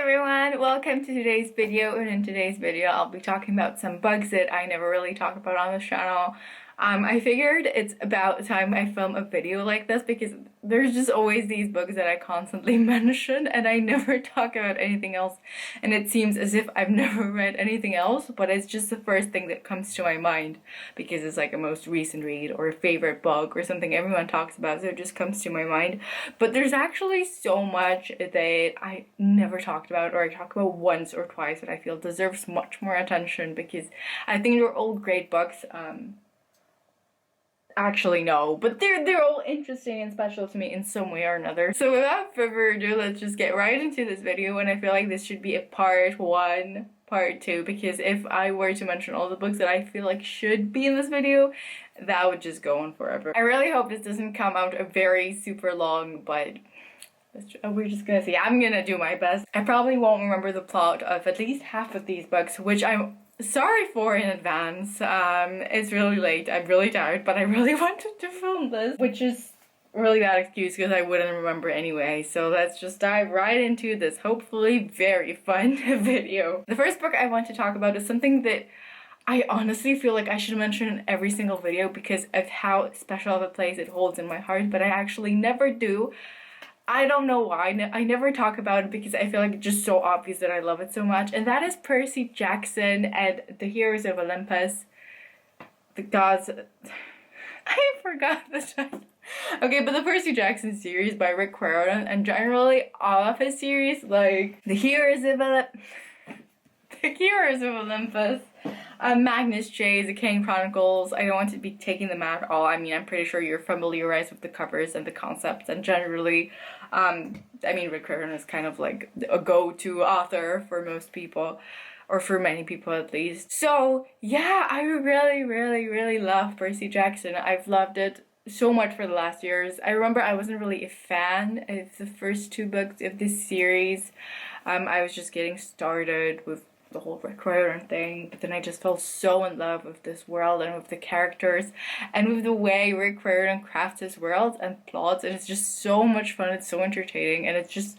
everyone, welcome to today's video, and in today's video I'll be talking about some bugs that I never really talk about on this channel. I figured it's about time I film a video like this because there's just always these bugs that I constantly mention and I never talk about anything else, and it seems as if I've never read anything else, but it's just the first thing that comes to my mind because it's like a most recent read or a favorite bug or something everyone talks about, so it just comes to my mind. But there's actually so much that I never talked about, or I talk about once or twice, that I feel deserves much more attention because I think they're all great books. Actually no, but they're all interesting and special to me in some way or another. So without further ado, let's just get right into this video, and I feel like this should be a part 1, part 2, because if I were to mention all the books that I feel like should be in this video, that would just go on forever. I really hope this doesn't come out a very super long, but we're just gonna see. I'm gonna do my best. I probably won't remember the plot of at least half of these books, which I'm sorry for in advance. It's really late, I'm really tired, but I really wanted to film this, which is a really bad excuse because I wouldn't remember anyway. So let's just dive right into this hopefully very fun video. The first book I want to talk about is something that I honestly feel like I should mention in every single video because of how special of a place it holds in my heart, but I actually never do. I don't know why. I never talk about it because I feel like it's just so obvious that I love it so much, and that is Percy Jackson and the Heroes of Olympus. The gods... I forgot the title. Okay, but the Percy Jackson series by Rick Riordan, and generally all of his series, like The Heroes of Olympus, Magnus Chase, The Kane Chronicles. I don't want to be taking them out at all. I mean, I'm pretty sure you're familiarized with the covers and the concepts, and generally, I mean, Rick Riordan is kind of like a go-to author for most people, or for many people at least. So yeah, I really love Percy Jackson. I've loved it so much for the last years. I remember I wasn't really a fan of the first 2 books of this series. I was just getting started with the whole Rick Riordan thing, but then I just fell so in love with this world and with the characters and with the way Rick Riordan crafts his worlds and plots, and it's just so much fun. It's so entertaining, and it's just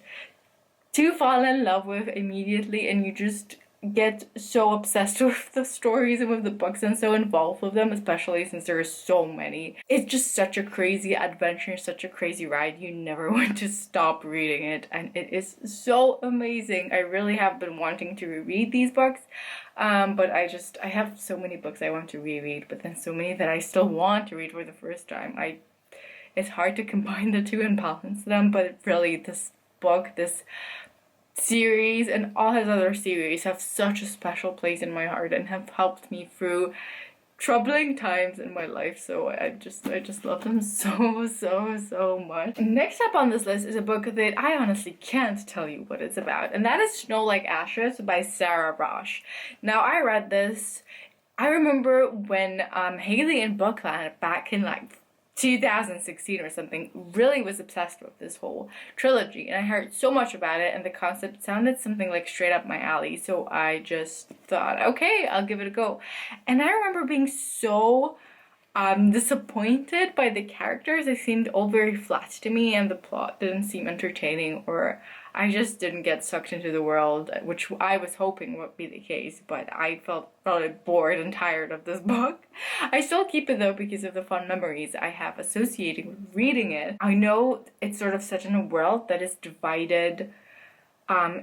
to fall in love with immediately, and you just get so obsessed with the stories and with the books and so involved with them, especially since there are so many. It's just such a crazy adventure, such a crazy ride. You never want to stop reading it, and it is so amazing. I really have been wanting to reread these books, but I have so many books I want to reread, but then so many that I still want to read for the first time. It's hard to combine the two and balance them, but really this book, this series and all his other series have such a special place in my heart and have helped me through troubling times in my life, so I just love them so much. Next up on this list is a book that I honestly can't tell you what it's about, and that is Snow Like Ashes by Sarah Rosh. Now, I read this, I remember when Haley in Bookland back in like 2016 or something really was obsessed with this whole trilogy, and I heard so much about it and the concept sounded something like straight up my alley, so I just thought, okay, I'll give it a go. And I remember being so disappointed by the characters. They seemed all very flat to me, and the plot didn't seem entertaining, or I just didn't get sucked into the world, which I was hoping would be the case, but I felt really bored and tired of this book. I still keep it though because of the fun memories I have associated with reading it. I know it's sort of set in a world that is divided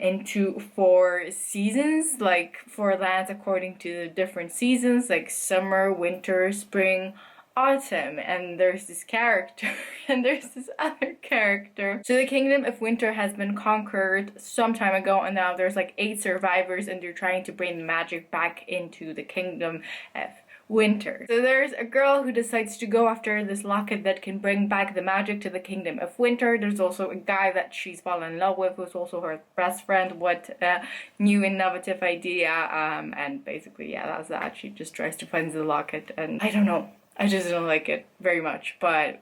into 4 seasons, like 4 lands according to the different seasons, like summer, winter, spring, autumn, and there's this character and there's this other character. So the kingdom of winter has been conquered some time ago, and now there's like 8 survivors, and they're trying to bring the magic back into the kingdom of winter. So there's a girl who decides to go after this locket that can bring back the magic to the kingdom of winter. There's also a guy that she's fallen in love with who's also her best friend. What a new innovative idea, and basically yeah, that's that. She just tries to find the locket, and I don't know, I just don't like it very much, but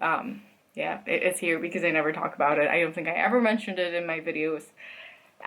yeah, it's here because I never talk about it. I don't think I ever mentioned it in my videos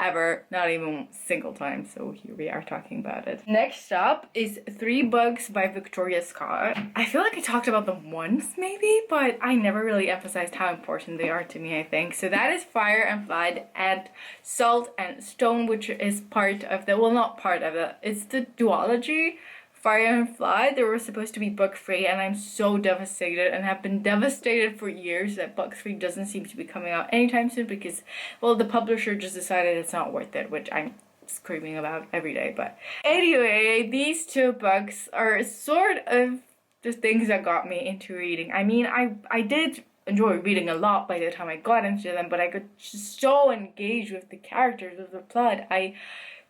ever, not even a single time, so here we are talking about it. Next up is 3 books by Victoria Scott. I feel like I talked about them once maybe, but I never really emphasized how important they are to me, I think. So that is Fire and Blood and Salt and Stone, which is part of the, well, not part of the, it's the duology. Fire and Flood, they were supposed to be book 3, and I'm so devastated and have been devastated for years that book 3 doesn't seem to be coming out anytime soon because, well, the publisher just decided it's not worth it, which I'm screaming about every day. But anyway, these 2 books are sort of the things that got me into reading. I mean, I did enjoy reading a lot by the time I got into them, but I got just so engaged with the characters, with the plot. I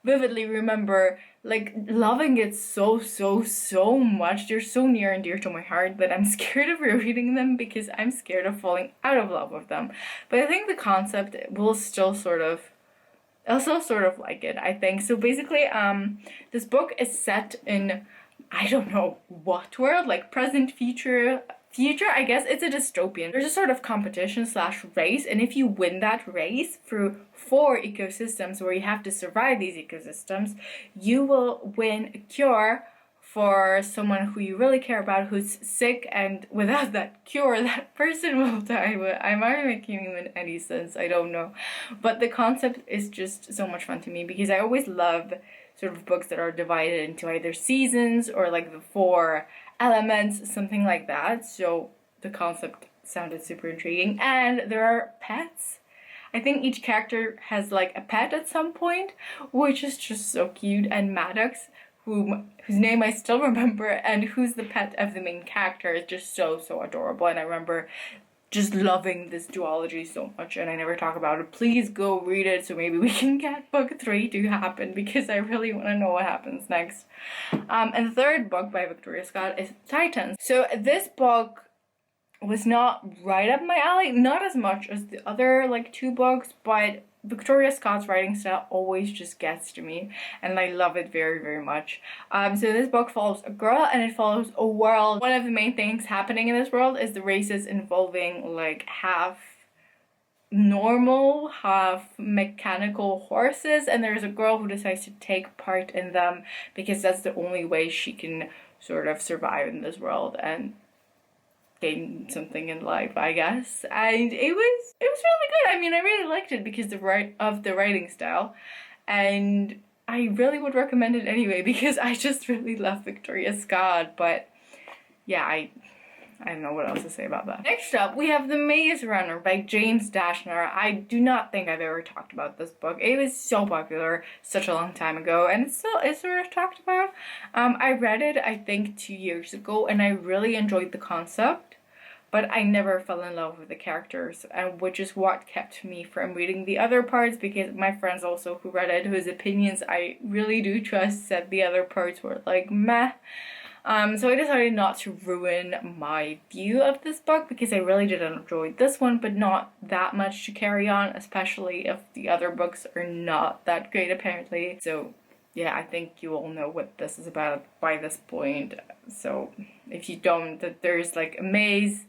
vividly remember like loving it so much. They're so near and dear to my heart that I'm scared of rereading them because I'm scared of falling out of love with them. But I think the concept will still sort of, I'll still sort of like it, I think. So basically, this book is set in, I don't know what world, like present, future, I guess. It's a dystopian. There's a sort of competition slash race, and if you win that race through 4 ecosystems where you have to survive these ecosystems, you will win a cure for someone who you really care about who's sick, and without that cure, that person will die. But am I making even any sense? I don't know. But the concept is just so much fun to me because I always love sort of books that are divided into either seasons or like the 4 elements, something like that. So the concept sounded super intriguing, and there are pets. I think each character has like a pet at some point, which is just so cute. And Maddox, whose name I still remember, and who's the pet of the main character, is just so adorable. And I remember just loving this duology so much, and I never talk about it. Please go read it so maybe we can get book 3 to happen because I really want to know what happens next. And the 3rd book by Victoria Scott is Titans. So this book was not right up my alley, not as much as the other like 2 books, but Victoria Scott's writing style always just gets to me, and I love it very much. So this book follows a girl, and it follows a world. One of the main things happening in this world is the races involving like half normal, half mechanical horses, and there's a girl who decides to take part in them because that's the only way she can sort of survive in this world and gain something in life, I guess. And it was really good. I mean, I really liked it because of the writing style, and I really would recommend it anyway because I just really love Victoria Scott. But yeah, I don't know what else to say about that. Next up, we have The Maze Runner by James Dashner. I do not think I've ever talked about this book. It was so popular such a long time ago, and it still is sort of talked about. I read it, I think, 2 years ago, and I really enjoyed the concept, but I never fell in love with the characters, which is what kept me from reading the other parts, because my friends also who read it, whose opinions I really do trust, said the other parts were like meh. So I decided not to ruin my view of this book because I really did enjoy this one, but not that much to carry on, especially if the other books are not that great apparently. So yeah, I think you all know what this is about by this point. So if you don't, that there's like a maze,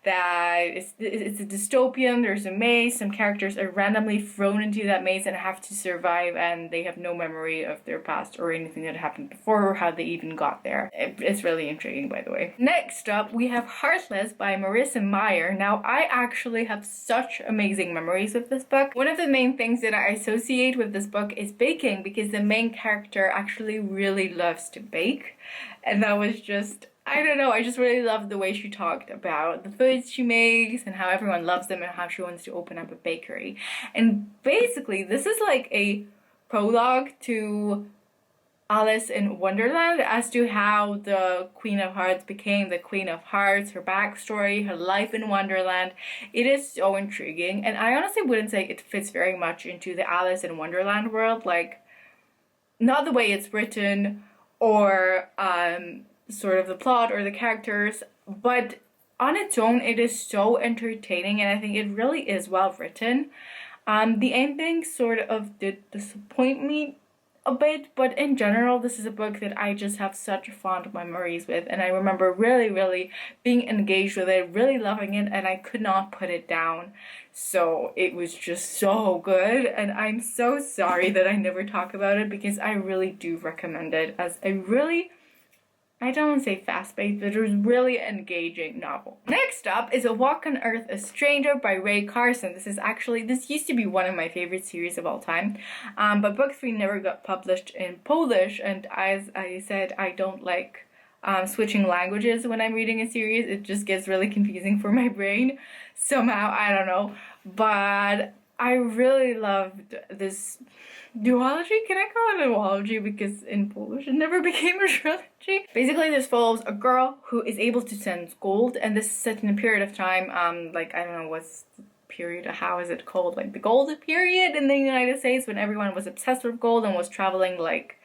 that it's a dystopian, there's a maze, some characters are randomly thrown into that maze and have to survive, and they have no memory of their past or anything that happened before or how they even got there. It's really intriguing, by the way. Next up, we have Heartless by Marissa Meyer. Now, I actually have such amazing memories of this book. One of the main things that I associate with this book is baking, because the main character actually really loves to bake, and that was just, I don't know, I just really loved the way she talked about the foods she makes and how everyone loves them and how she wants to open up a bakery. And basically, this is like a prologue to Alice in Wonderland as to how the Queen of Hearts became the Queen of Hearts, her backstory, her life in Wonderland. It is so intriguing, and I honestly wouldn't say it fits very much into the Alice in Wonderland world, like, not the way it's written or sort of the plot or the characters, but on its own it is so entertaining, and I think it really is well written. The ending sort of did disappoint me a bit, but in general, this is a book that I just have such fond memories with, and I remember really, really being engaged with it, really loving it, and I could not put it down. So it was just so good, and I'm so sorry that I never talk about it, because I really do recommend it as a really, I don't want to say fast-paced, but it was really engaging novel. Next up is A Walk on Earth, A Stranger by Ray Carson. This used to be one of my favorite series of all time, but book 3 never got published in Polish, and as I said, I don't like switching languages when I'm reading a series. It just gets really confusing for my brain somehow, I don't know, but I really loved this duology. Can I call it a duology, because in Polish it never became a trilogy? Basically, this follows a girl who is able to sense gold, and this is set in a period of time, like, I don't know what's the period, how is it called, like the gold period in the United States, when everyone was obsessed with gold and was traveling, like,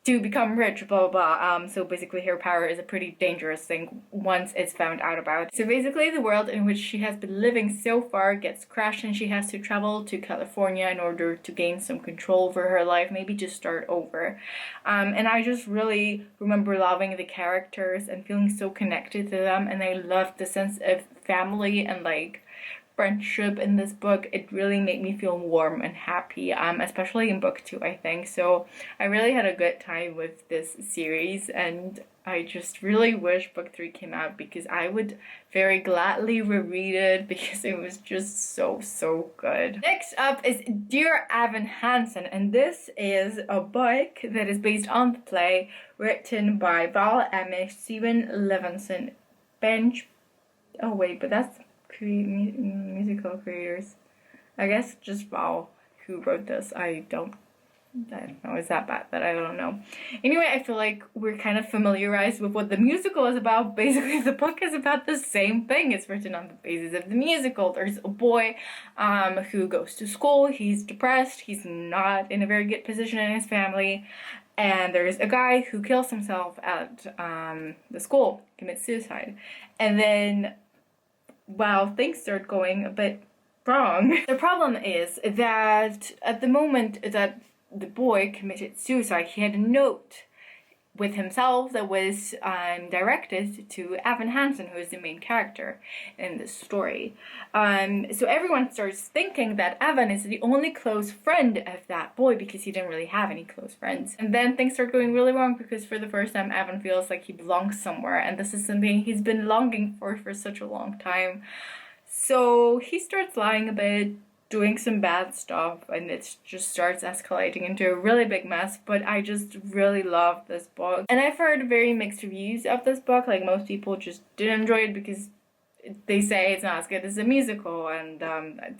to become rich, blah blah blah. So basically her power is a pretty dangerous thing once it's found out about. So basically the world in which she has been living so far gets crashed, and she has to travel to California in order to gain some control over her life, maybe just start over. And I just really remember loving the characters and feeling so connected to them, and I loved the sense of family and like friendship in this book. It really made me feel warm and happy, especially in book 2, I think. So I really had a good time with this series, and I just really wish book 3 came out, because I would very gladly reread it, because it was just so good. Next up is Dear Evan Hansen, and this is a book that is based on the play written by Val Emish, Steven Levinson, oh wait, but that's musical creators. I guess just Val who wrote this. I don't know, is that bad that I don't know. Anyway, I feel like we're kind of familiarized with what the musical is about. Basically, the book is about the same thing. It's written on the basis of the musical. There's a boy who goes to school. He's depressed. He's not in a very good position in his family. And there's a guy who kills himself at the school, commits suicide. And then, well, things start going a bit wrong. The problem is that at the moment that the boy committed suicide, he had a note with himself that was directed to Evan Hansen, who is the main character in this story. So everyone starts thinking that Evan is the only close friend of that boy, because he didn't really have any close friends. And then things start going really wrong, because for the first time Evan feels like he belongs somewhere, and this is something he's been longing for such a long time. So he starts lying a bit, doing some bad stuff, and it just starts escalating into a really big mess. But I just really love this book, and I've heard very mixed reviews of this book. Like, most people just didn't enjoy it because they say it's not as good as a musical, and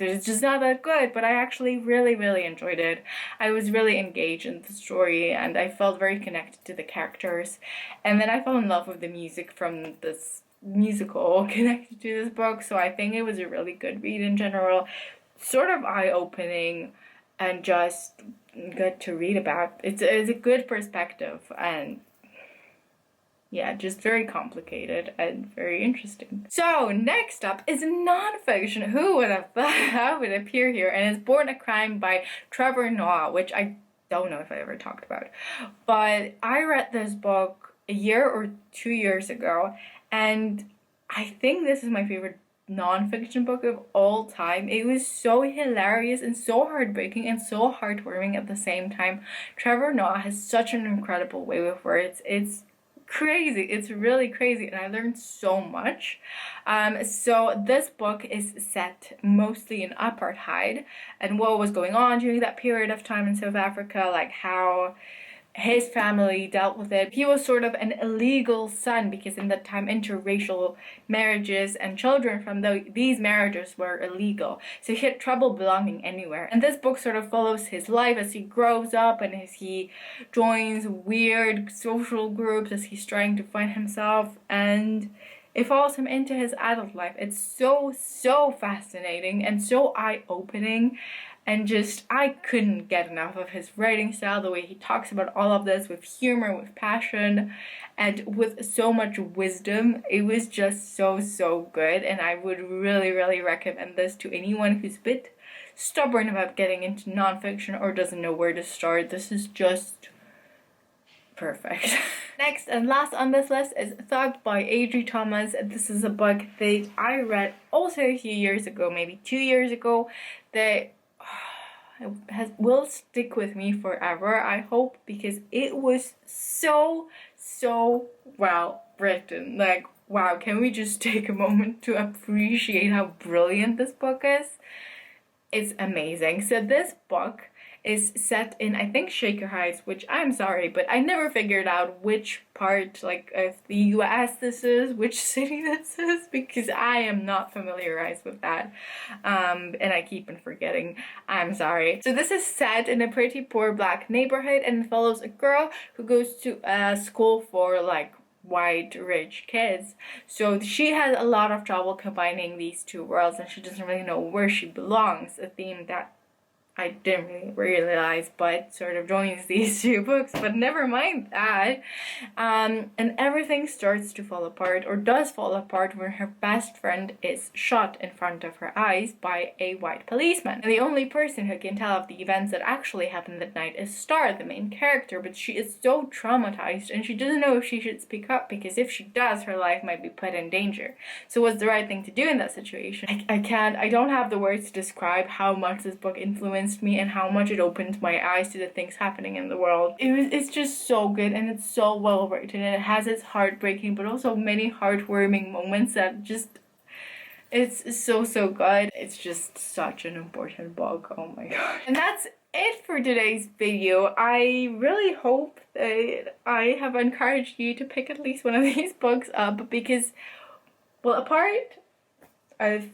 it's just not that good. But I actually really enjoyed it. I was really engaged in the story, and I felt very connected to the characters, and then I fell in love with the music from this musical connected to this book. So I think it was a really good read in general, sort of eye-opening, and just good to read about. It's a good perspective, and yeah, just very complicated and very interesting. So next up is nonfiction. Who would have thought that would appear here? And it's Born a Crime by Trevor Noah, which I don't know if I ever talked about, but I read this book a year or 2 years ago, and I think this is my favorite non-fiction book of all time. It was so hilarious and so heartbreaking and so heartwarming at the same time. Trevor Noah has such an incredible way with words. It's crazy. It's really crazy, and I learned so much. So this book is set mostly in apartheid and what was going on during that period of time in South Africa, like how his family dealt with it. He was sort of an illegal son, because in that time interracial marriages and children from these marriages were illegal. So he had trouble belonging anywhere. And this book sort of follows his life as he grows up and as he joins weird social groups, as he's trying to find himself, and it follows him into his adult life. It's so fascinating and so eye-opening. And just, I couldn't get enough of his writing style, the way he talks about all of this with humor, with passion, and with so much wisdom. It was just so good, and I would really recommend this to anyone who's a bit stubborn about getting into nonfiction or doesn't know where to start, this is just perfect. Next and last on this list is Thug by A.G. Thomas. This is a book that I read also a few years ago, maybe 2 years ago, that will stick with me forever, I hope, because it was so well written. Like, wow, can we just take a moment to appreciate how brilliant this book is? It's amazing. So this book is set in, I think, Shaker Heights, which I'm sorry, but I never figured out which part, like, of the US this is, which city this is, because I am not familiarized with that, and I keep on forgetting. I'm sorry. So this is set in a pretty poor black neighborhood and follows a girl who goes to a school for, like, white rich kids. So she has a lot of trouble combining these two worlds, and she doesn't really know where she belongs, a theme that I didn't really realize, but sort of joins these two books, but never mind that. And everything starts to fall apart, or does fall apart, when her best friend is shot in front of her eyes by a white policeman. And the only person who can tell of the events that actually happened that night is Star, the main character, but she is so traumatized and she doesn't know if she should speak up, because if she does, her life might be put in danger. So what's the right thing to do in that situation? I don't have the words to describe how much this book influenced me and how much it opened my eyes to the things happening in the world. It's just so good, and it's so well written, and it has its heartbreaking but also many heartwarming moments that just, it's so good. It's just such an important book. Oh my god. And that's it for today's video. I really hope that I have encouraged you to pick at least one of these books up, because, well, apart of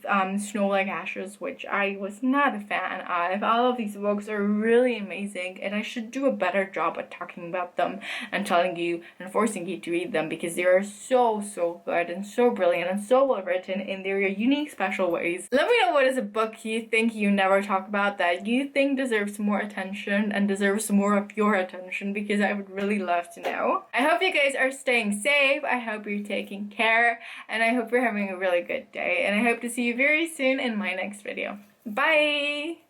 Snow Like Ashes, which I was not a fan of, all of these books are really amazing, and I should do a better job at talking about them and telling you and forcing you to read them, because they are so good and so brilliant and so well written in their unique special ways. Let me know what is a book you think you never talk about that you think deserves more attention and deserves more of your attention, because I would really love to know. I hope you guys are staying safe, I hope you're taking care, and I hope you're having a really good day, and I hope to see you very soon in my next video. Bye!